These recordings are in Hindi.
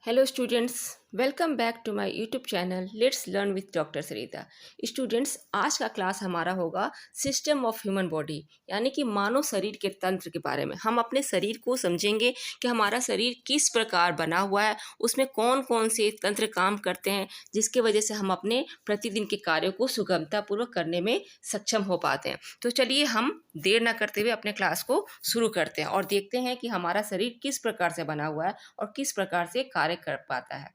Hello students, welcome back to my YouTube channel let's learn with doctor Sarita. Students, आज का क्लास हमारा होगा सिस्टम ऑफ ह्यूमन बॉडी, यानी कि मानव शरीर के तंत्र के बारे में। हम अपने शरीर को समझेंगे कि हमारा शरीर किस प्रकार बना हुआ है, उसमें कौन कौन से तंत्र काम करते हैं, जिसके वजह से हम अपने प्रतिदिन के कार्यों को सुगमतापूर्वक करने में सक्षम हो पाते हैं। तो चलिए हम देर ना करते हुए अपने क्लास को शुरू करते हैं और देखते हैं कि हमारा शरीर किस प्रकार से बना हुआ है और किस प्रकार से कार्य कर पाता है।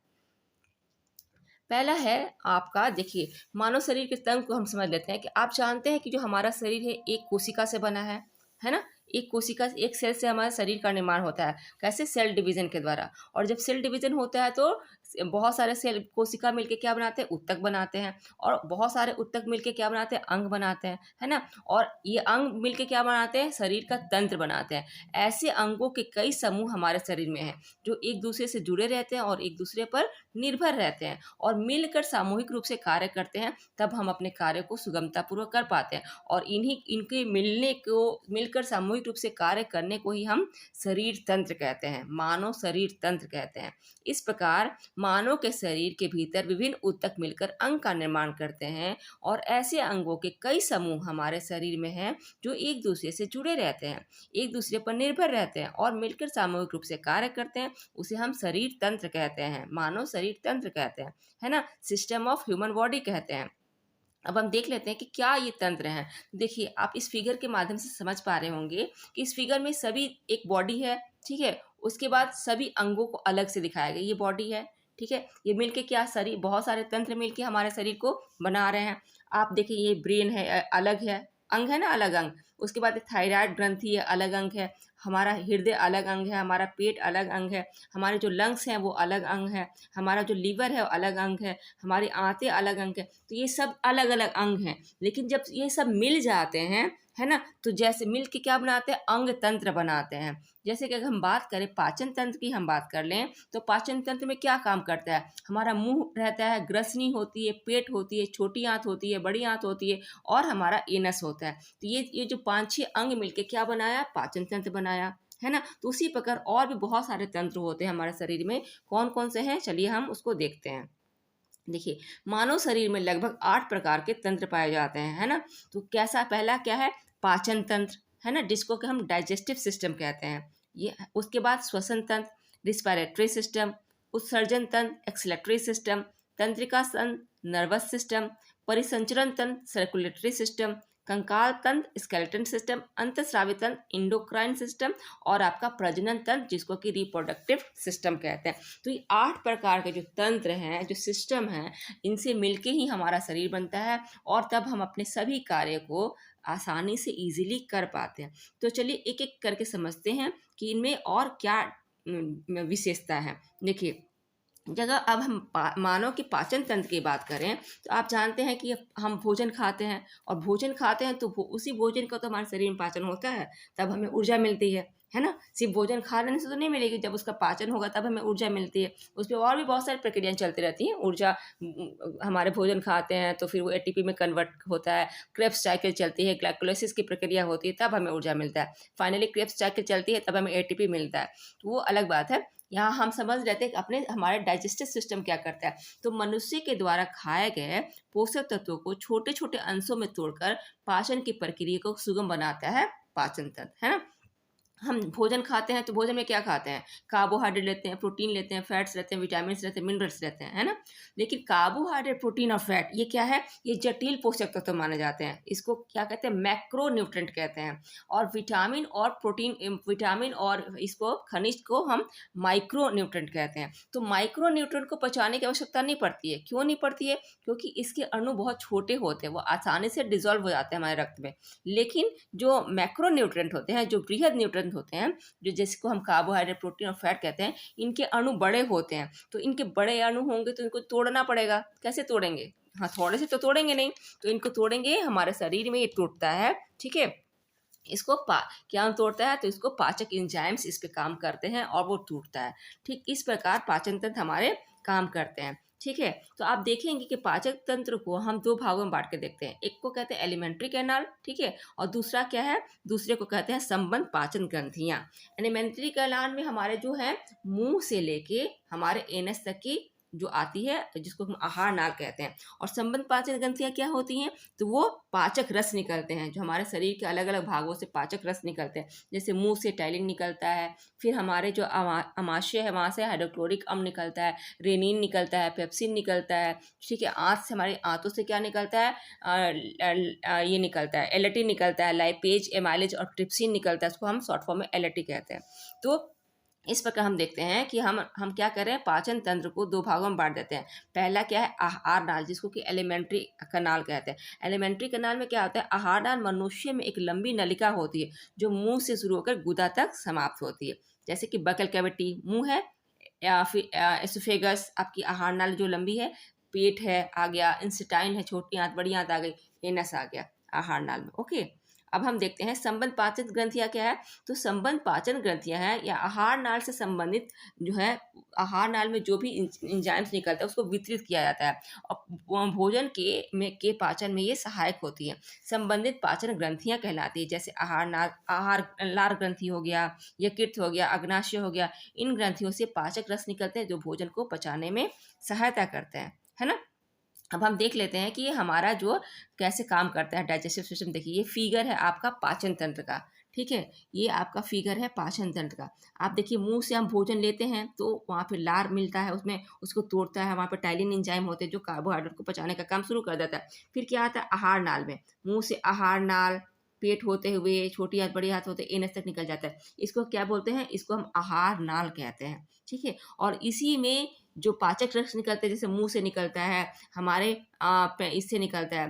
पहला है आपका, देखिए, मानव शरीर के तंत्र को हम समझ लेते हैं कि आप जानते हैं कि जो हमारा शरीर है एक कोशिका से बना है ना। एक कोशिका, एक सेल से हमारे शरीर का निर्माण होता है। कैसे? सेल डिवीजन के द्वारा। और जब सेल डिवीजन होता है तो बहुत सारे सेल कोशिका मिलके क्या बनाते हैं? उत्तक बनाते हैं। और बहुत सारे उत्तक मिलके क्या बनाते हैं? अंग बनाते हैं, है ना। और ये अंग मिलके क्या बनाते हैं? शरीर का तंत्र बनाते हैं। ऐसे अंगों के कई समूह हमारे शरीर में हैं जो एक दूसरे से जुड़े रहते हैं और एक दूसरे पर निर्भर रहते हैं और मिलकर सामूहिक रूप से कार्य करते हैं। तब हम अपने कार्य को सुगमतापूर्वक कर पाते हैं। और इनके मिलकर सामूहिक रूप से कार्य करने को ही हम शरीर तंत्र कहते हैं, मानव शरीर तंत्र कहते हैं। इस प्रकार मानव के शरीर के भीतर विभिन्न ऊतक मिलकर अंग का निर्माण करते हैं और ऐसे अंगों के कई समूह हमारे शरीर में हैं जो एक दूसरे से जुड़े रहते हैं, एक दूसरे पर निर्भर रहते हैं और मिलकर सामूहिक रूप से कार्य करते हैं। उसे हम शरीर तंत्र कहते हैं, मानव शरीर तंत्र कहते हैं, है ना। सिस्टम ऑफ ह्यूमन बॉडी कहते हैं। अब हम देख लेते हैं कि क्या ये तंत्र हैं। देखिए, आप इस फिगर के माध्यम से समझ पा रहे होंगे कि इस फिगर में सभी एक बॉडी है, ठीक है। उसके बाद सभी अंगों को अलग से दिखाया गया। ये बॉडी है, ठीक है। ये मिलके क्या, शरीर, बहुत सारे तंत्र मिलके हमारे शरीर को बना रहे हैं। आप देखिए, ये ब्रेन है, अलग है, अंग है ना, अलग अंग। उसके बाद थायराइड ग्रंथि है, अलग अंग है। हमारा हृदय अलग अंग है, हमारा पेट अलग अंग है, हमारे जो लंग्स हैं वो अलग अंग है, हमारा जो लीवर है वो अलग अंग है, हमारी आंतें अलग अंग है। तो ये सब अलग अलग अंग हैं। लेकिन जब ये सब मिल जाते हैं, है ना, तो जैसे मिल के क्या बनाते हैं? अंग तंत्र बनाते हैं। जैसे कि अगर हम बात करें पाचन तंत्र की, हम बात कर लें तो पाचन तंत्र में क्या काम करता है? हमारा मुंह रहता है, ग्रसनी होती है, पेट होती है, छोटी आंत होती है, बड़ी आंत होती है और हमारा एनस होता है। तो ये जो 5-6 अंग मिलके क्या बनाया? पाचन तंत्र बनाया, है ना। तो उसी प्रकार और भी बहुत सारे तंत्र होते हैं हमारे शरीर में। कौन कौन से हैं, चलिए हम उसको देखते हैं। देखिए, मानव शरीर में लगभग 8 प्रकार के तंत्र पाए जाते हैं, है ना। तो कैसा? पहला क्या है? पाचन तंत्र, है ना, जिसको कि हम डाइजेस्टिव सिस्टम कहते हैं। ये, उसके बाद श्वसन तंत्र, रिस्पिरेटरी सिस्टम, उत्सर्जन तंत्र, एक्सलेटरी सिस्टम, तंत्रिका तंत्र, नर्वस सिस्टम, परिसंचरण तंत्र, सर्कुलेटरी सिस्टम, कंकाल तंत्र, स्केलेटन सिस्टम, अंतस्रावी तंत्र, इंडोक्राइन सिस्टम और आपका प्रजनन तंत्र, जिसको कि रिप्रोडक्टिव सिस्टम कहते हैं। तो ये 8 प्रकार के जो तंत्र हैं, जो सिस्टम हैं, इनसे मिलके ही हमारा शरीर बनता है और तब हम अपने सभी कार्य को आसानी से इजीली कर पाते हैं। तो चलिए एक एक करके समझते हैं कि इनमें और क्या विशेषता है। देखिए, जगह अब हम मानव के पाचन तंत्र की बात करें तो आप जानते हैं कि हम भोजन खाते हैं और भोजन खाते हैं तो उसी भोजन का तो हमारे शरीर में पाचन होता है, तब हमें ऊर्जा मिलती है ना। सिर्फ भोजन खा लेने से तो नहीं मिलेगी, जब उसका पाचन होगा तब हमें ऊर्जा मिलती है। उस पर और भी बहुत सारी प्रक्रियाएं चलती रहती हैं। ऊर्जा, हमारे भोजन खाते हैं तो फिर वो एटीपी में कन्वर्ट होता है, क्रेब्स साइकिल चलती है, ग्लाइकोलाइसिस की प्रक्रिया होती है, तब हमें ऊर्जा मिलता है। फाइनली क्रेब्स साइकिल चलती है, तब हमें एटीपी मिलता है। तो वो अलग बात है। यहाँ हम समझ लेते हैं कि अपने हमारे डाइजेस्टिव सिस्टम क्या करता है। तो मनुष्य के द्वारा खाए गए पोषक तत्वों को छोटे छोटे अंशों में तोड़कर पाचन की प्रक्रिया को सुगम बनाता है पाचन तंत्र, है ना। हम भोजन खाते हैं तो भोजन में क्या खाते हैं? कार्बोहाइड्रेट लेते हैं, प्रोटीन लेते हैं, फैट्स लेते हैं, विटामिन रहते हैं, मिनरल्स रहते हैं, है ना। लेकिन कार्बोहाइड्रेट, प्रोटीन और फैट, ये क्या है? ये जटिल पोषक तत्व माने जाते हैं। इसको क्या कहते हैं? मैक्रो न्यूट्रेंट कहते हैं। और विटामिन और प्रोटीन, विटामिन और इसको खनिज को हम माइक्रो न्यूट्रेंट कहते हैं। तो माइक्रो न्यूट्रेंट को पचाने की आवश्यकता नहीं पड़ती है। क्यों नहीं पड़ती है? क्योंकि इसके अणु बहुत छोटे होते हैं, वो आसानी से डिजोल्व हो जाते हैं हमारे रक्त में। लेकिन जो मैक्रो न्यूट्रेंट होते हैं, जो बृहद न्यूट्रेंट होते हैं, जो जिसको हम कार्बोहाइड्रेट, प्रोटीन और फैट कहते हैं, इनके अणु बड़े होते हैं। तो इनके बड़े अणु होंगे तो इनको तोड़ना पड़ेगा। कैसे तोड़ेंगे? हाँ, थोड़े से तो तोड़ेंगे नहीं, तो इनको तोड़ेंगे, हमारे शरीर में ये टूटता है, ठीक है। इसको क्या तोड़ता है? तो इसको पाचक एंजाइम्स इस पे काम करते हैं और वो टूटता है। ठीक इस प्रकार पाचन तंत्र हमारे काम करते हैं। ठीक है। तो आप देखेंगे कि पाचक तंत्र को हम दो भागों में बांट के देखते हैं, एक को कहते हैं एलिमेंट्री कैनाल, ठीक है, और दूसरा क्या है, दूसरे को कहते हैं संबंध पाचन ग्रंथियां। एलिमेंट्री कैनाल में हमारे जो है मुंह से लेके हमारे एनएस तक की जो आती है, जिसको हम आहार नाल कहते हैं। और संबंध पाचन ग्रंथियां क्या होती हैं, तो वो पाचक रस निकलते हैं, जो हमारे शरीर के अलग अलग भागों से पाचक रस निकलते हैं। जैसे मुंह से टैलिन निकलता है, फिर हमारे जो अमाशय है वहाँ से हाइड्रोक्लोरिक अम्ल निकलता है, रेनिन निकलता है, पेप्सिन निकलता है, ठीक है। आंत से, हमारी आंतों से क्या निकलता है, ये निकलता है, एलएटी निकलता है, लाइपेज, एमाइलेज और ट्रिप्सिन निकलता है, इसको हम शॉर्ट फॉर्म में एलएटी कहते हैं। तो इस प्रकार हम देखते हैं कि हम क्या करें, पाचन तंत्र को दो भागों में बांट देते हैं। पहला क्या है, आहार नाल, जिसको कि एलिमेंट्री कनाल कहते हैं। एलिमेंट्री कनाल में क्या होता है, आहार नाल मनुष्य में एक लंबी नलिका होती है जो मुंह से शुरू होकर गुदा तक समाप्त होती है। जैसे कि बकल कैविटी मुंह है, या फिर एसोफेगस आपकी आहार नाल जो लंबी है, पेट है आ गया, इंस्टाइन है, छोटी आंत, बड़ी आंत आ गई, एनस आ गया आहार नाल में। ओके, अब हम देखते हैं संबंध पाचन ग्रंथियां क्या है। तो संबंध पाचन ग्रंथियां हैं या आहार नाल से संबंधित जो है, आहार नाल में जो भी इंजाइम्स निकलता है उसको वितरित किया जाता है, और भोजन के पाचन में ये सहायक होती है। संबंधित पाचन ग्रंथियां कहलाती है, जैसे आहार नाल, आहार लार ग्रंथि हो गया, यकृत हो गया, अग्नाशय हो गया। इन ग्रंथियों से पाचक रस निकलते हैं जो भोजन को पचाने में सहायता करते हैं, है ना। अब हम देख लेते हैं कि ये हमारा जो कैसे काम करता है डाइजेस्टिव सिस्टम। देखिए ये फिगर है आपका पाचन तंत्र का, ठीक है, ये आपका फिगर है पाचन तंत्र का। आप देखिए मुंह से हम भोजन लेते हैं तो वहाँ पे लार मिलता है, उसमें उसको तोड़ता है, वहाँ पे टाइलिन एंजाइम होते हैं जो कार्बोहाइड्रेट को पचाने का काम शुरू कर देता है। फिर क्या आता है, आहार नाल में, मुंह से आहार नाल, पेट होते हुए छोटी हाथ बड़ी हाथ होते एनएस तक निकल जाता है। इसको क्या बोलते हैं, इसको हम आहार नाल कहते हैं, ठीक है। और इसी में जो पाचक रस निकलते हैं, जैसे मुंह से निकलता है, हमारे इससे निकलता है,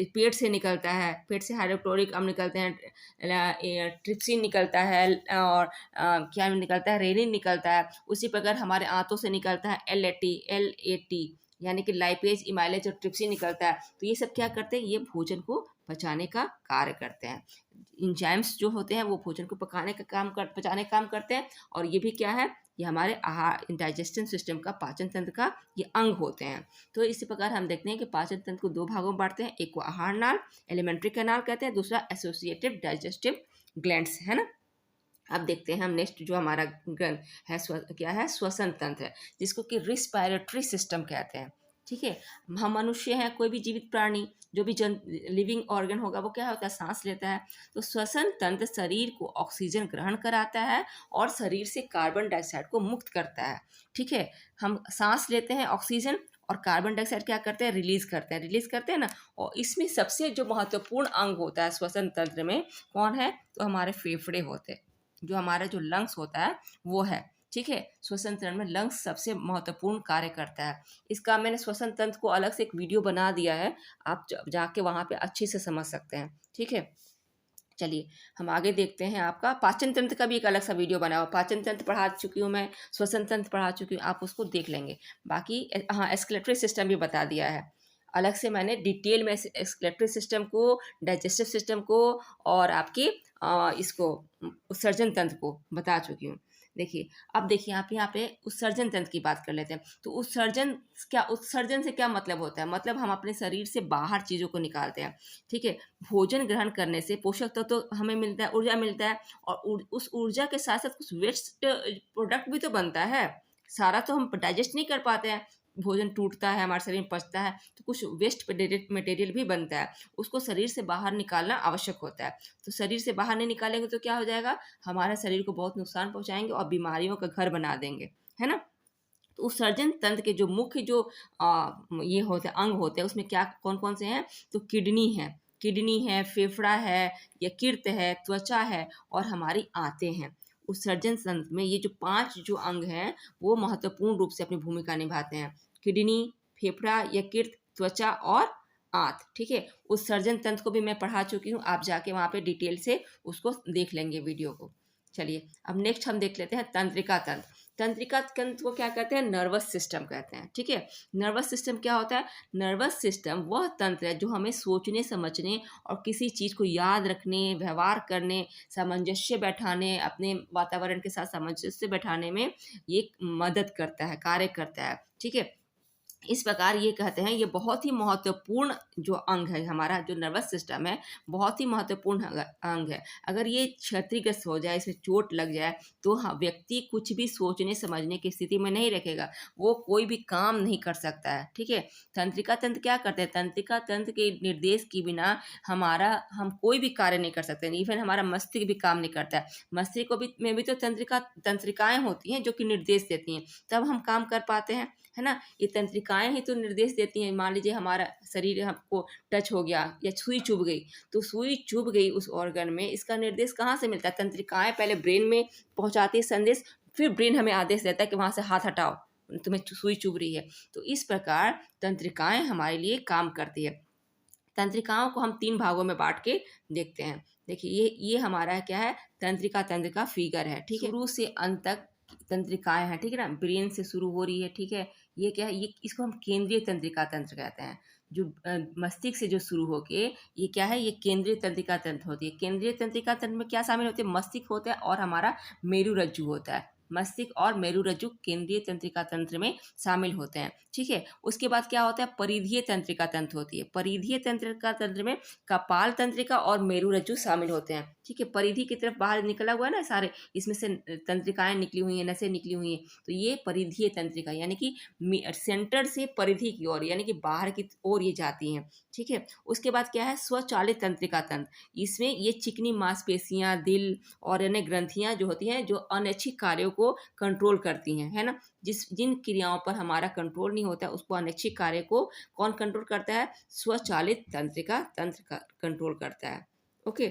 पेट से निकलता है, पेट से हाइड्रोक्लोरिक अम्ल निकलते हैं, ट्रिप्सिन निकलता है, और क्या निकलता है, रेनिन निकलता है। उसी प्रकार हमारे आंतों से निकलता है एलएटी यानी कि लाइपेज, इमाइलेज और ट्रिप्सिन निकलता है। तो ये सब क्या करते हैं, ये भोजन को पचाने का कार्य करते हैं। इंजाइम्स जो होते हैं वो भोजन को पचाने का काम करते हैं। और ये भी क्या है, ये हमारे आहार डाइजेस्टिव सिस्टम का, पाचन तंत्र का ये अंग होते हैं। तो इसी प्रकार हम देखते हैं कि पाचन तंत्र को दो भागों में बांटते हैं, एक को आहार नाल, एलिमेंट्री कैनाल कहते हैं, दूसरा एसोसिएटिव डाइजेस्टिव ग्लैंड्स, है ना। अब देखते हैं हम नेक्स्ट जो हमारा ग्रंथ है, क्या है, श्वसन तंत्र है, जिसको कि रिस्पायरेटरी सिस्टम कहते हैं, ठीक है। हम मनुष्य हैं, कोई भी जीवित प्राणी, जो भी लिविंग ऑर्गन होगा वो क्या होता है, सांस लेता है। तो श्वसन तंत्र शरीर को ऑक्सीजन ग्रहण कराता है और शरीर से कार्बन डाइऑक्साइड को मुक्त करता है, ठीक है। हम सांस लेते हैं ऑक्सीजन, और कार्बन डाइऑक्साइड क्या करते हैं, रिलीज करते हैं ना। और इसमें सबसे जो महत्वपूर्ण अंग होता है श्वसन तंत्र में, कौन है, तो हमारे फेफड़े होते हैं, जो हमारा जो लंग्स होता है वो है, ठीक है। श्वसन तंत्र में लंग्स सबसे महत्वपूर्ण कार्य करता है। इसका मैंने श्वसन तंत्र को अलग से एक वीडियो बना दिया है, आप जाके वहाँ पे अच्छे से समझ सकते हैं, ठीक है। चलिए हम आगे देखते हैं, आपका पाचन तंत्र का भी एक अलग सा वीडियो बना हुआ, पाचन तंत्र पढ़ा चुकी हूँ मैं, श्वसन तंत्र पढ़ा चुकी हूँ, आप उसको देख लेंगे। बाकी हाँ, एक्सक्लेटरी सिस्टम भी बता दिया है अलग से, मैंने डिटेल में एक्सक्लेटरी सिस्टम को, डाइजेस्टिव सिस्टम को, और आपके इसको उत्सर्जन तंत्र को बता चुकी हूँ। देखिए अब देखिए आप यहाँ पे उत्सर्जन तंत्र की बात कर लेते हैं। तो उत्सर्जन से क्या मतलब होता है, मतलब हम अपने शरीर से बाहर चीज़ों को निकालते हैं, ठीक है। भोजन ग्रहण करने से पोषक तत्व तो हमें मिलता है, ऊर्जा मिलता है, और उस ऊर्जा के साथ साथ कुछ वेस्ट प्रोडक्ट भी तो बनता है। सारा तो हम डाइजेस्ट नहीं कर पाते हैं, भोजन टूटता है, हमारे शरीर में पचता है, तो कुछ वेस्ट मटेरियल भी बनता है, उसको शरीर से बाहर निकालना आवश्यक होता है। तो शरीर से बाहर नहीं निकालेंगे तो क्या हो जाएगा, हमारे शरीर को बहुत नुकसान पहुंचाएंगे और बीमारियों का घर बना देंगे, है ना। तो उत्सर्जन तंत्र के जो मुख्य जो ये होते हैं, अंग होते हैं, उसमें क्या कौन कौन से हैं, तो किडनी है, फेफड़ा है, यकृत है, त्वचा है, और हमारी आंतें हैं। उत्सर्जन तंत्र में ये जो 5 जो अंग हैं वो महत्वपूर्ण रूप से अपनी भूमिका निभाते हैं, किडनी, फेफड़ा, यकृत, त्वचा और आंत, ठीक है। उत्सर्जन तंत्र को भी मैं पढ़ा चुकी हूँ, आप जाके वहाँ पे डिटेल से उसको देख लेंगे वीडियो को। चलिए अब नेक्स्ट हम देख लेते हैं तंत्रिका तंत्र। तंत्रिका तंत्र को क्या कहते हैं? नर्वस सिस्टम कहते हैं। ठीक है, नर्वस सिस्टम क्या होता है? नर्वस सिस्टम वह तंत्र है जो हमें सोचने समझने और किसी चीज़ को याद रखने, व्यवहार करने, सामंजस्य बैठाने, अपने वातावरण के साथ सामंजस्य बैठाने में ये मदद करता है, कार्य करता है। ठीक है, इस प्रकार ये कहते हैं ये बहुत ही महत्वपूर्ण जो अंग है, हमारा जो नर्वस सिस्टम है बहुत ही महत्वपूर्ण अंग है। अगर ये क्षतिग्रस्त हो जाए, इसे चोट लग जाए, तो हाँ, व्यक्ति कुछ भी सोचने समझने की स्थिति में नहीं रखेगा, वो कोई भी काम नहीं कर सकता है। ठीक है, तंत्रिका तंत्र क्या करते हैं? तंत्रिका तंत्र के निर्देश के बिना हम कोई भी कार्य नहीं कर सकते। इवन हमारा मस्तिष्क भी काम नहीं करता है। मस्तिष्क को भी में भी तो तंत्रिकाएं होती हैं जो कि निर्देश देती हैं, तब हम काम कर पाते हैं, है ना। ये तंत्रिकाएं ही तो निर्देश देती हैं। मान लीजिए हमारा शरीर हमको टच हो गया या सुई चुभ गई, तो सुई चुभ गई उस ऑर्गन में, इसका निर्देश कहाँ से मिलता है? तंत्रिकाएं पहले ब्रेन में पहुंचाती है संदेश, फिर ब्रेन हमें आदेश देता है कि वहाँ से हाथ हटाओ, तुम्हें सुई चुभ रही है। तो इस प्रकार तंत्रिकाएं हमारे लिए काम करती है। तंत्रिकाओं को हम 3 भागों में बांट के देखते हैं। देखिए, ये हमारा क्या है? तंत्रिका तंत्र का फिगर है। ठीक है, शुरू से अंत तक तंत्रिकाएं हैं। ठीक है ना, ब्रेन से शुरू हो रही है। ठीक है, ये क्या है? ये इसको हम केंद्रीय तंत्रिका तंत्र कहते हैं। जो मस्तिष्क से जो शुरू होके ये क्या है? ये केंद्रीय तंत्रिका तंत्र होती है। केंद्रीय तंत्रिका तंत्र में क्या शामिल होते हैं? मस्तिष्क होता है और हमारा मेरुरज्जु होता है। मस्तिष्क और मेरुरज्जु केंद्रीय तंत्रिका तंत्र में शामिल होते हैं। ठीक है, उसके बाद क्या होता है? परिधीय तंत्रिका तंत्र होती है। परिधीय तंत्रिका तंत्र में कपाल तंत्रिका और मेरुरज्जु शामिल होते हैं। ठीक है, परिधि की तरफ बाहर निकला हुआ है ना सारे, इसमें से तंत्रिकाएं निकली हुई हैं, नसें निकली हुई हैं, तो ये परिधीय तंत्रिका यानी कि सेंटर से परिधि की ओर यानी कि बाहर की ओर ये जाती हैं। ठीक है, उसके बाद क्या है? स्वचालित तंत्रिका तंत्र। इसमें ये चिकनी मांसपेशियां, दिल और अन्य ग्रंथियां जो होती हैं जो अनैच्छिक कार्यों को कंट्रोल करती हैं, है ना। जिन क्रियाओं पर हमारा कंट्रोल नहीं होता उसको अनैच्छिक कार्य को कौन कंट्रोल करता है? स्वचालित तंत्रिका तंत्र का कंट्रोल करता है। ओके,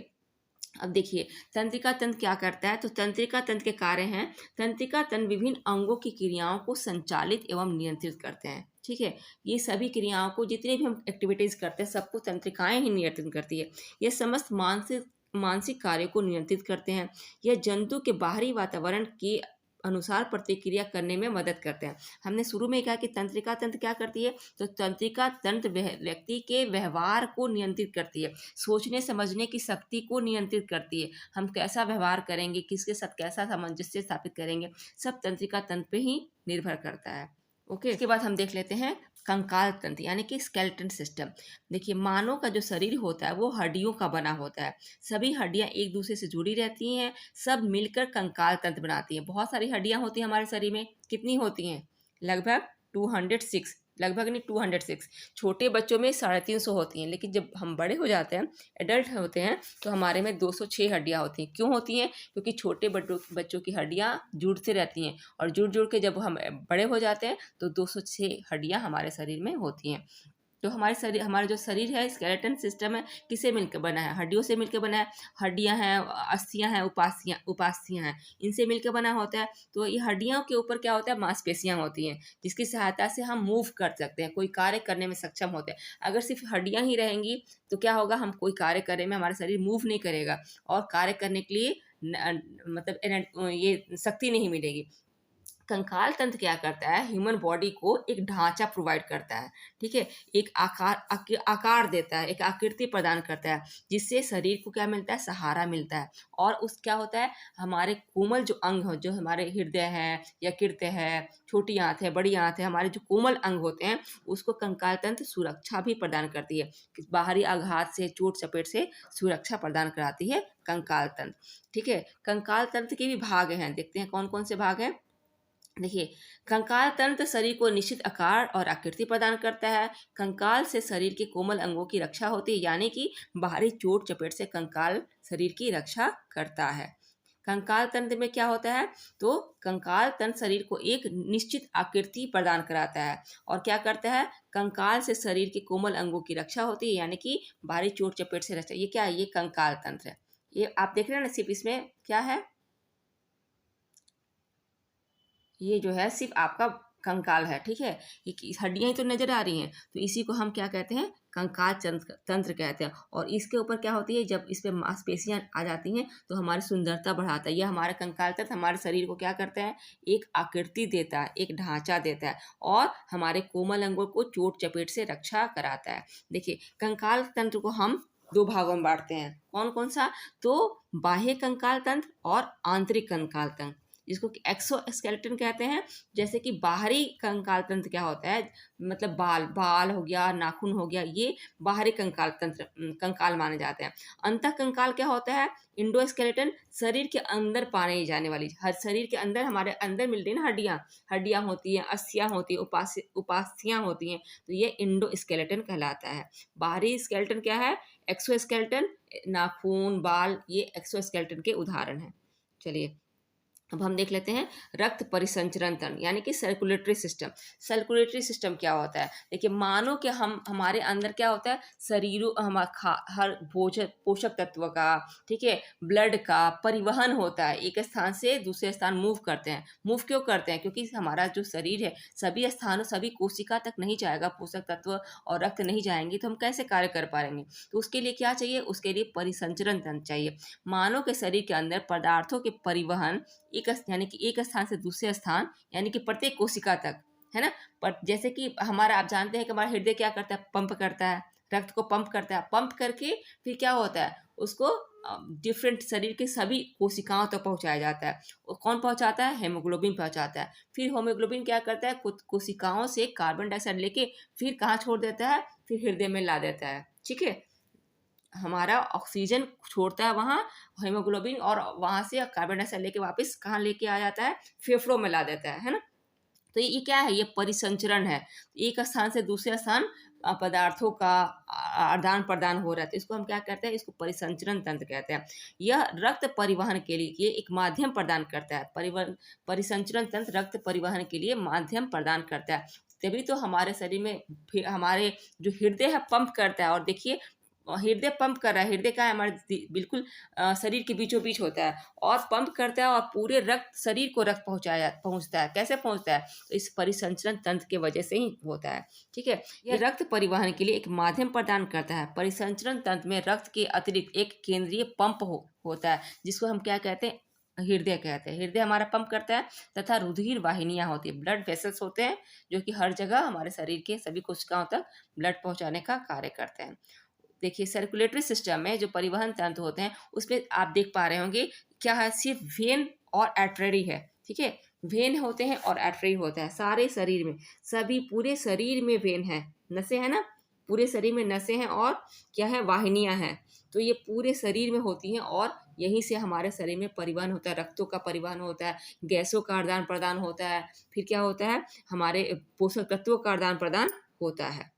अब देखिए तंत्रिका तंत्र क्या करता है। तो तंत्रिका तंत्र के कार्य हैं, तंत्रिका तंत्र विभिन्न अंगों की क्रियाओं को संचालित एवं नियंत्रित करते हैं। ठीक है, ये सभी क्रियाओं को, जितने भी हम एक्टिविटीज करते हैं, सबको तंत्रिकाएं ही नियंत्रित करती है। ये समस्त मानसिक कार्यों को नियंत्रित करते हैं। यह जंतु के बाहरी वातावरण के अनुसार प्रतिक्रिया करने में मदद करते हैं। हमने शुरू में कहा कि तंत्रिका तंत्र क्या करती है? तो तंत्रिका तंत्र व्यक्ति के व्यवहार को नियंत्रित करती है, सोचने समझने की शक्ति को नियंत्रित करती है। हम कैसा व्यवहार करेंगे, किसके साथ कैसा सामंजस्य स्थापित करेंगे, सब तंत्रिका तंत्र पे ही निर्भर करता है। ओके, इसके बाद हम देख लेते हैं कंकाल तंत्र यानी कि स्केलेटन सिस्टम। देखिए, मानव का जो शरीर होता है वो हड्डियों का बना होता है। सभी हड्डियां एक दूसरे से जुड़ी रहती हैं, सब मिलकर कंकाल तंत्र बनाती हैं। बहुत सारी हड्डियां होती हैं हमारे शरीर में। कितनी होती हैं? लगभग 206, लगभग नहीं 206। छोटे बच्चों में 350 होती हैं, लेकिन जब हम बड़े हो जाते हैं, एडल्ट होते हैं, तो हमारे में 206 हड्डियां होती हैं। क्यों होती हैं? क्योंकि छोटे बच्चों की हड्डियां जुड़ते रहती हैं, और जुड़ जुड़ के जब हम बड़े हो जाते हैं तो 206 हड्डियां हमारे शरीर में होती हैं। तो हमारा जो शरीर है, स्केलेटन सिस्टम है, किसे मिलकर बना है? हड्डियों से मिलकर बना है। हड्डियां हैं, अस्थियां हैं, उपास्थियां हैं, इनसे मिलकर बना होता है। तो ये हड्डियों के ऊपर क्या होता है? मांसपेशियां होती हैं, जिसकी सहायता से हम मूव कर सकते हैं, कोई कार्य करने में सक्षम होते हैं। अगर सिर्फ हड्डियां ही रहेंगी तो क्या होगा? हम कोई कार्य करने में, हमारा शरीर मूव नहीं करेगा और कार्य करने के लिए मतलब ये शक्ति नहीं मिलेगी। कंकाल तंत्र क्या करता है? ह्यूमन बॉडी को एक ढांचा प्रोवाइड करता है। ठीक है, एक आकार देता है, एक आकृति प्रदान करता है, जिससे शरीर को क्या मिलता है? सहारा मिलता है। और उस क्या होता है? हमारे कोमल जो अंग हो, जो हमारे हृदय है, यकृत है, छोटी आंत है, बड़ी आंत है, हमारे जो कोमल अंग होते हैं, उसको कंकाल तंत्र सुरक्षा भी प्रदान करती है। बाहरी आघात से, चोट चपेट से सुरक्षा प्रदान कराती है कंकाल तंत्र। ठीक है, कंकाल तंत्र के भी भाग हैं, देखते हैं कौन कौन से भाग हैं। देखिए, कंकाल तंत्र शरीर को निश्चित आकार और आकृति प्रदान करता है। कंकाल से शरीर के कोमल अंगों की रक्षा होती है, यानी कि बाहरी चोट चपेट से कंकाल शरीर की रक्षा करता है। कंकाल तंत्र में क्या होता है? तो कंकाल तंत्र शरीर को एक निश्चित आकृति प्रदान कराता है और क्या करता है? कंकाल से शरीर के कोमल अंगों की रक्षा होती है, यानी कि बाहरी चोट चपेट से रक्षा। ये क्या है? ये कंकाल तंत्र है। ये आप देख रहे हैं ना, सिर्फ इसमें क्या है? ये जो है सिर्फ आपका कंकाल है, ठीक है, ये हड्डियां ही तो नजर आ रही हैं, तो इसी को हम क्या कहते हैं, कंकाल तंत्र कहते हैं। और इसके ऊपर क्या होती है, जब इस पे मांसपेशियां आ जाती हैं तो हमारी सुंदरता बढ़ाता है। यह हमारा कंकाल तंत्र हमारे शरीर को क्या करता है, एक आकृति देता है, एक ढांचा देता है और हमारे कोमल अंगों को चोट चपेट से रक्षा कराता है। देखिए, कंकाल तंत्र को हम दो भागों में बांटते हैं, कौन कौन सा, तो बाह्य कंकाल तंत्र और आंतरिक कंकाल तंत्र, जिसको कि एक्सोस्केलेटन कहते हैं। जैसे कि बाहरी कंकाल तंत्र क्या होता है, मतलब बाल बाल हो गया, नाखून हो गया, ये बाहरी कंकाल तंत्र कंकाल माने जाते हैं। अंतः कंकाल क्या होता है, इंडोस्केलेटन, शरीर के अंदर पाने जाने वाली, हर शरीर के अंदर, हमारे अंदर मिलती है ना हड्डियां, हड्डियां होती हैं, अस्थियां होती हैं, उपास्थियां होती हैं, तो ये इंडोस्केलेटन कहलाता है। बाहरी स्केलेटन क्या है, एक्सोस्केलेटन, नाखून बाल, ये एक्सोस्केलेटन के उदाहरण हैं। चलिए अब हम देख लेते हैं रक्त परिसंचरण तंत्र, यानी कि सर्कुलेटरी सिस्टम। सर्कुलेटरी सिस्टम क्या होता है, देखिए मानो कि हमारे अंदर क्या होता है, हर भोजन पोषक तत्व का, ठीक है, ब्लड का परिवहन होता है, एक स्थान से दूसरे स्थान मूव करते हैं। मूव क्यों करते हैं, क्योंकि हमारा जो शरीर है सभी स्थानों सभी कोशिका तक नहीं जाएगा, पोषक तत्व और रक्त नहीं जाएंगे तो हम कैसे कार्य कर पाएंगे। तो उसके लिए क्या चाहिए, उसके लिए परिसंचरण तंत्र चाहिए। मानव के शरीर के अंदर पदार्थों के परिवहन यानी कि एक स्थान से दूसरे स्थान, यानी कि प्रत्येक कोशिका तक, है ना। पर जैसे कि हमारा, आप जानते हैं कि हमारा हृदय क्या करता है, पंप करता है, रक्त को पंप करता है, पंप करके फिर क्या होता है, उसको डिफरेंट शरीर के सभी कोशिकाओं तक पहुंचाया जाता है। और कौन पहुंचाता है, हेमोग्लोबिन पहुंचाता है। फिर हेमोग्लोबिन क्या करता है, कोशिकाओं से कार्बन डाइऑक्साइड लेके फिर कहाँ छोड़ देता है, फिर हृदय में ला देता है, ठीक है। हमारा ऑक्सीजन छोड़ता है वहाँ हेमोग्लोबिन, और वहाँ से कार्बन डाइऑक्साइड लेके वापस कहाँ लेके आ जाता है, फेफड़ों में ला देता है ना। तो ये क्या है, ये परिसंचरण है, एक स्थान से दूसरे स्थान पदार्थों का आदान प्रदान हो रहा है, तो इसको हम क्या कहते हैं, इसको परिसंचरण तंत्र कहते हैं। यह रक्त परिवहन के लिए एक माध्यम प्रदान करता है। परिसंचरण तंत्र रक्त परिवहन के लिए माध्यम प्रदान करता है। तभी तो हमारे शरीर में फिर हमारे जो हृदय है पंप करता है, और देखिए हृदय पंप कर रहा है, हृदय का हमारे बिल्कुल शरीर के बीचों बीच होता है और पंप करता है, और पूरे रक्त शरीर को रक्त पहुंचता है। कैसे पहुंचता है, तो इस परिसंचरण तंत्र के वजह से ही होता है, ठीक है। यह रक्त परिवहन के लिए एक माध्यम प्रदान करता है। परिसंचरण तंत्र में रक्त के अतिरिक्त एक केंद्रीय पंप होता है, जिसको हम क्या कहते हैं, हृदय कहते हैं। हृदय हमारा पंप करता है, तथा रुधिर वाहिनियां होती है, ब्लड वेसल्स होते हैं, जो कि हर जगह हमारे शरीर के सभी कोशिकाओं तक ब्लड पहुंचाने का कार्य करते हैं। देखिए सर्कुलेटरी सिस्टम में जो परिवहन तंत्र होते हैं उसमें आप देख पा रहे होंगे क्या है, सिर्फ वेन और आर्टरी है, ठीक है। वेन होते हैं और आर्टरी होता है सारे शरीर में, सभी पूरे शरीर में वेन है, नसें है ना, पूरे शरीर में नसें हैं, और क्या है, वाहिनियां हैं। तो ये पूरे शरीर में होती हैं, और यहीं से हमारे शरीर में परिवहन होता है, रक्तों का परिवहन होता है, गैसों का आदान प्रदान होता है, फिर क्या होता है, हमारे पोषक तत्वों का आदान प्रदान होता है।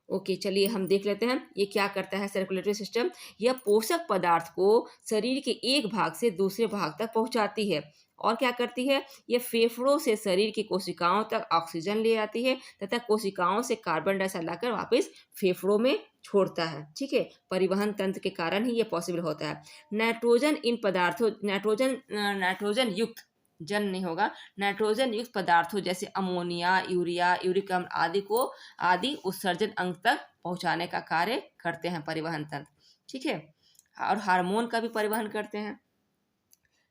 ओके चलिए हम देख लेते हैं ये क्या करता है सर्कुलेटरी सिस्टम। यह पोषक पदार्थ को शरीर के एक भाग से दूसरे भाग तक पहुंचाती है, और क्या करती है, यह फेफड़ों से शरीर की कोशिकाओं तक ऑक्सीजन ले आती है, तथा कोशिकाओं से कार्बन डाइऑक्साइड लाकर वापस फेफड़ों में छोड़ता है, ठीक है। परिवहन तंत्र के कारण ही यह पॉसिबल होता है। नाइट्रोजन युक्त जन नहीं होगा, नाइट्रोजन युक्त पदार्थों जैसे अमोनिया, यूरिया, यूरिक अम्ल आदि उत्सर्जन अंग तक पहुंचाने का कार्य करते हैं परिवहन तंत्र, ठीक है। और हार्मोन का भी परिवहन करते हैं।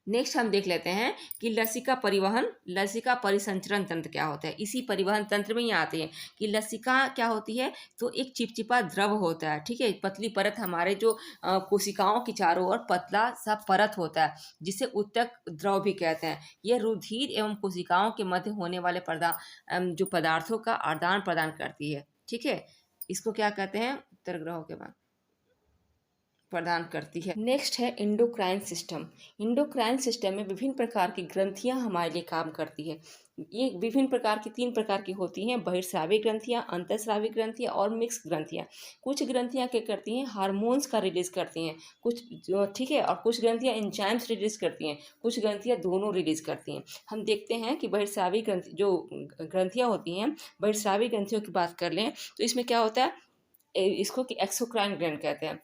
नेक्स्ट हम देख लेते हैं कि लसिका परिसंचरण तंत्र क्या होता है। इसी परिवहन तंत्र में ही आते हैं कि लसिका क्या होती है, तो एक चिपचिपा द्रव होता है, ठीक है, पतली परत, हमारे जो कोशिकाओं के चारों ओर पतला सा परत होता है, जिसे उत्तक द्रव भी कहते हैं। यह रुधिर एवं कोशिकाओं के मध्य होने वाले जो पदार्थों का आदान प्रदान करती है, ठीक है। इसको क्या कहते हैं, उत्तर ग्रहों के बाद प्रदान करती है। नेक्स्ट है इंडोक्राइन सिस्टम। इंडोक्राइन सिस्टम में विभिन्न प्रकार की ग्रंथियां हमारे लिए काम करती है। ये विभिन्न प्रकार की 3 प्रकार की होती हैं, बहिर्स्रावी ग्रंथियां, अंतःस्रावी ग्रंथियां और मिक्स ग्रंथियां। कुछ ग्रंथियां क्या करती हैं, हार्मोन्स का रिलीज करती हैं, कुछ ठीक है, और कुछ ग्रंथियां एंजाइम्स रिलीज करती हैं, कुछ ग्रंथियां दोनों रिलीज करती हैं। हम देखते हैं कि बहिर्स्रावी जो ग्रंथियां होती हैं, बहिर्स्रावी ग्रंथियों की बात कर लें तो इसमें क्या होता है, इसको कि एक्सोक्राइन ग्लैंड कहते हैं।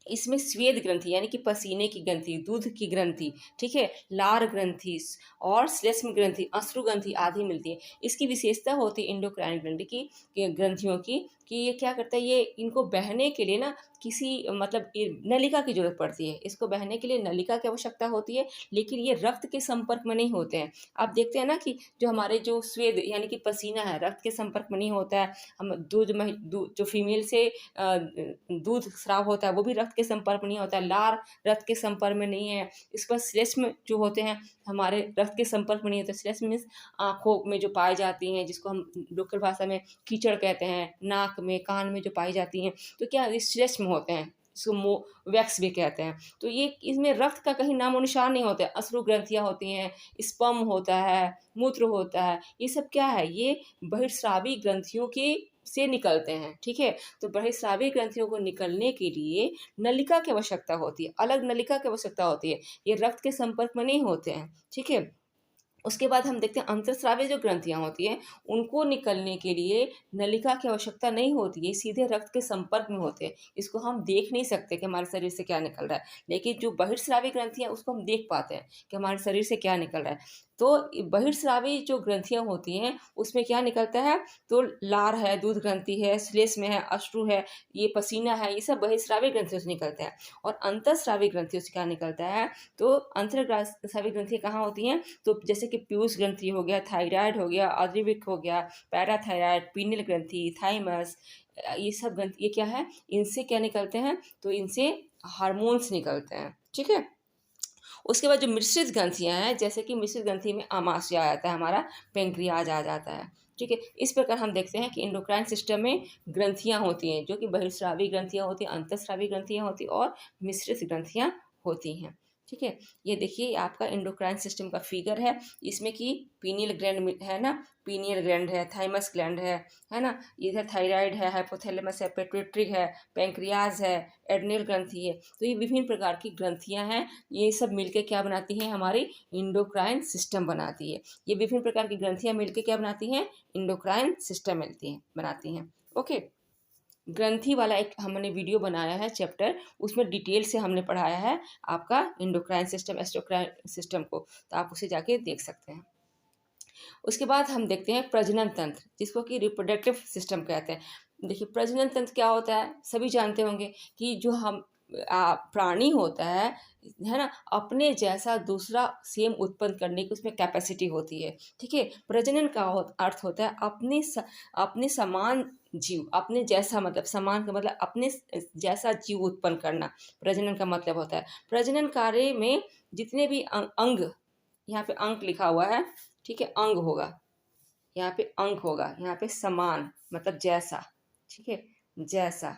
इसमें स्वेद ग्रंथि यानी कि पसीने की ग्रंथि, दूध की ग्रंथि, ठीक है, लार ग्रंथि और श्लेष्म ग्रंथि, अश्रु ग्रंथि आदि मिलती है। इसकी विशेषता होती है एंडोक्राइन ग्रंथि की, ग्रंथियों की, कि ये क्या करता है, ये इनको बहने के लिए ना किसी मतलब ये नलिका की जरूरत पड़ती है। इसको बहने के लिए नलिका की आवश्यकता होती है, लेकिन ये रक्त के संपर्क में नहीं होते हैं। आप देखते हैं ना कि जो हमारे जो स्वेद यानी कि पसीना है रक्त के संपर्क में नहीं होता है। हम दूध जो फीमेल से दूध स्राव होता है वो भी रक्त के संपर्क में नहीं होता है। लार रक्त के संपर्क में नहीं है। इस पर श्लेष्म जो होते हैं हमारे रक्त के संपर्क में नहीं होते। श्लेष्म मीन्स आँखों में जो पाई जाती हैं, जिसको हम लोकल भाषा में कीचड़ कहते हैं, नाक में, कान में जो पाई जाती हैं, तो क्या ये श्लेष्म होते हैं, इसको वैक्स भी कहते हैं। तो ये इसमें रक्त का कहीं नामो निशान नहीं होता है। अश्रु ग्रंथियाँ होती हैं, स्पर्म होता है, मूत्र होता है, ये सब क्या है, ये बहिर्स्रावी ग्रंथियों के से निकलते हैं, ठीक है। तो बहिर्स्रावी ग्रंथियों को निकलने के लिए नलिका की आवश्यकता होती है, अलग नलिका की आवश्यकता होती है। ये रक्त के संपर्क में नहीं होते हैं, ठीक है। उसके बाद हम देखते हैं अंतःस्रावी जो ग्रंथियाँ होती हैं उनको निकलने के लिए नलिका की आवश्यकता नहीं होती है, सीधे रक्त के संपर्क में होते हैं। इसको हम देख नहीं सकते कि हमारे शरीर से क्या निकल रहा है, लेकिन जो बहिर्स्रावी ग्रंथियाँ उसको हम देख पाते हैं कि हमारे शरीर से क्या निकल रहा है। तो बहिर्स्रावी जो ग्रंथियाँ होती हैं उसमें क्या निकलता है, तो लार है, दूध ग्रंथि है, श्लेष्म है, अश्रु है, ये पसीना है, ये सब बहिर्स्रावी ग्रंथियों से निकलता है। और अंतःस्रावी ग्रंथियों से क्या निकलता है, तो अंतःस्रावी ग्रंथियाँ कहाँ होती हैं, तो जैसे कि पीयूष ग्रंथि हो गया, थायराइड हो गया, अद्रिविक हो गया, पैराथायराइड, पीनियल ग्रंथि, थाइमस, ये सब ग्रंथि ये क्या है, इनसे क्या निकलते हैं, तो इनसे हार्मोन्स निकलते हैं, ठीक है। उसके बाद जो मिश्रित ग्रंथियाँ हैं, जैसे कि मिश्रित ग्रंथि में आमाशय आ जाता है, हमारा पेंक्रियाज आ जाता है, ठीक है। इस प्रकार हम देखते हैं कि एंडोक्राइन सिस्टम में ग्रंथियाँ होती हैं, जो कि बहिर्स्रावी ग्रंथियाँ होती हैं, अंतःस्रावी ग्रंथियाँ होती हैं और मिश्रित ग्रंथियाँ होती हैं, ठीक है। ये देखिए आपका एंडोक्राइन सिस्टम का फिगर है, इसमें कि पीनियल ग्लैंड है ना, पीनियल ग्लैंड है, थाइमस ग्लैंड है ना, इधर थायराइड है, हाइपोथैलेमस है, पिट्यूटरी है, पैंक्रियाज है, एड्रिनल ग्रंथि है। तो ये विभिन्न प्रकार की ग्रंथियां हैं, ये सब मिलके क्या बनाती हैं, हमारी एंडोक्राइन सिस्टम बनाती है। ये विभिन्न प्रकार की ग्रंथियां मिलके क्या बनाती हैं, एंडोक्राइन सिस्टम मिलती हैं बनाती हैं, ओके। ग्रंथि वाला एक हमने वीडियो बनाया है चैप्टर, उसमें डिटेल से हमने पढ़ाया है आपका एंडोक्राइन सिस्टम, एस्ट्रोक्राइन सिस्टम को, तो आप उसे जाके देख सकते हैं। उसके बाद हम देखते हैं प्रजनन तंत्र, जिसको कि रिप्रोडक्टिव सिस्टम कहते हैं। देखिए प्रजनन तंत्र क्या होता है, सभी जानते होंगे कि जो हम प्राणी होता है ना, अपने जैसा दूसरा सेम उत्पन्न करने की उसमें कैपेसिटी होती है, ठीक है। प्रजनन का अर्थ होता है अपने समान जीव, अपने जैसा, मतलब समान का मतलब अपने जैसा जीव उत्पन्न करना, प्रजनन का मतलब होता है। प्रजनन कार्य में जितने भी अंग, यहाँ पे अंक लिखा हुआ है, ठीक है, अंग होगा, यहाँ पे अंक होगा, यहाँ पे समान मतलब जैसा, ठीक है, जैसा,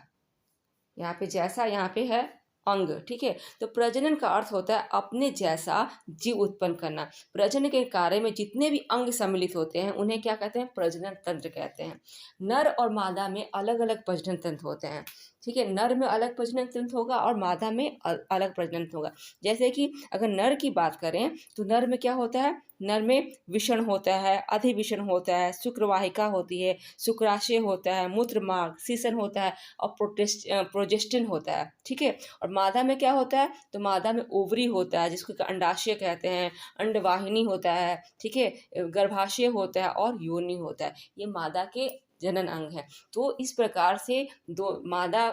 यहाँ पे जैसा, यहाँ पे है अंग, ठीक है। तो प्रजनन का अर्थ होता है अपने जैसा जीव उत्पन्न करना। प्रजनन के कार्य में जितने भी अंग सम्मिलित होते हैं उन्हें क्या कहते हैं, प्रजनन तंत्र कहते हैं। नर और मादा में अलग अलग प्रजनन तंत्र होते हैं, ठीक है। नर में अलग प्रजनन तंत्र होगा और मादा में अलग प्रजनन तंत्र होगा। जैसे कि अगर नर की बात करें तो नर में क्या होता है, नर में विषण होता है, अधिविषण होता है, शुक्रवाहिका होती है, शुक्राशय होता है, मूत्रमार्ग, सीसन होता है और प्रोजेस्टिन होता है, ठीक है। और मादा में क्या होता है, तो मादा में ओवरी होता है, जिसको अंडाशय कहते हैं, अंडवाहिनी होता है, ठीक है, गर्भाशय होता है और योनि होता है। ये मादा के जनन अंग है। तो इस प्रकार से दो मादा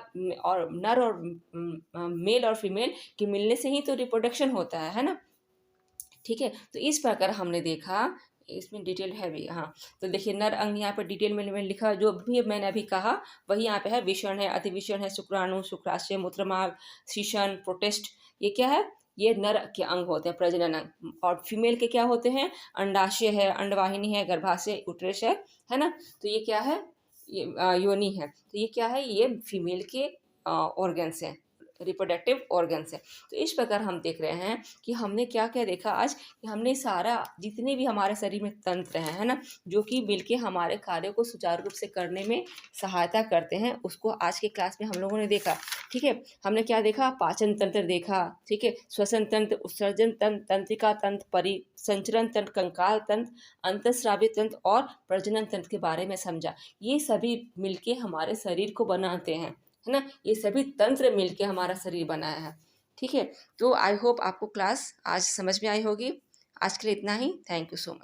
और नर और मेल और फीमेल के मिलने से ही तो रिप्रोडक्शन होता है ना, ठीक है। तो इस प्रकार हमने देखा, इसमें डिटेल है भी, हाँ। तो देखिए नर अंग यहाँ पर डिटेल में मैंने लिखा, जो भी मैंने अभी कहा वही यहाँ पे है। विषण है, अधिविषण है, शुक्राणु, शुक्राशय, मूत्रमार्ग, शीशन, प्रोटेस्ट, ये क्या है, ये नर के अंग होते हैं, प्रजनन अंग। और फीमेल के क्या होते हैं, अंडाशय है, अंडवाहिनी है, गर्भाशय, उटरस है ना। तो ये क्या है, ये योनि है। तो ये क्या है, ये फीमेल के ऑर्गन्स हैं, रिप्रोडक्टिव ऑर्गन्स है। तो इस प्रकार हम देख रहे हैं कि हमने क्या क्या देखा आज, कि हमने सारा जितने भी हमारे शरीर में तंत्र हैं, है ना, जो कि मिलके हमारे कार्यों को सुचारू रूप से करने में सहायता करते हैं, उसको आज के क्लास में हम लोगों ने देखा, ठीक है। हमने क्या देखा, पाचन तंत्र देखा, ठीक है, श्वसन तंत्र, उत्सर्जन तंत्र, तंत्रिका तंत्र, परिसंचरण तंत्र, कंकाल तंत्र, अंतःस्रावी तंत्र और प्रजनन तंत्र के बारे में समझा। ये सभी मिलके हमारे शरीर को बनाते हैं, है ना? ये सभी तंत्र मिलके हमारा शरीर बनाया है। ठीक है? तो आई होप आपको क्लास आज समझ में आई होगी। आज के लिए इतना ही। Thank you so much.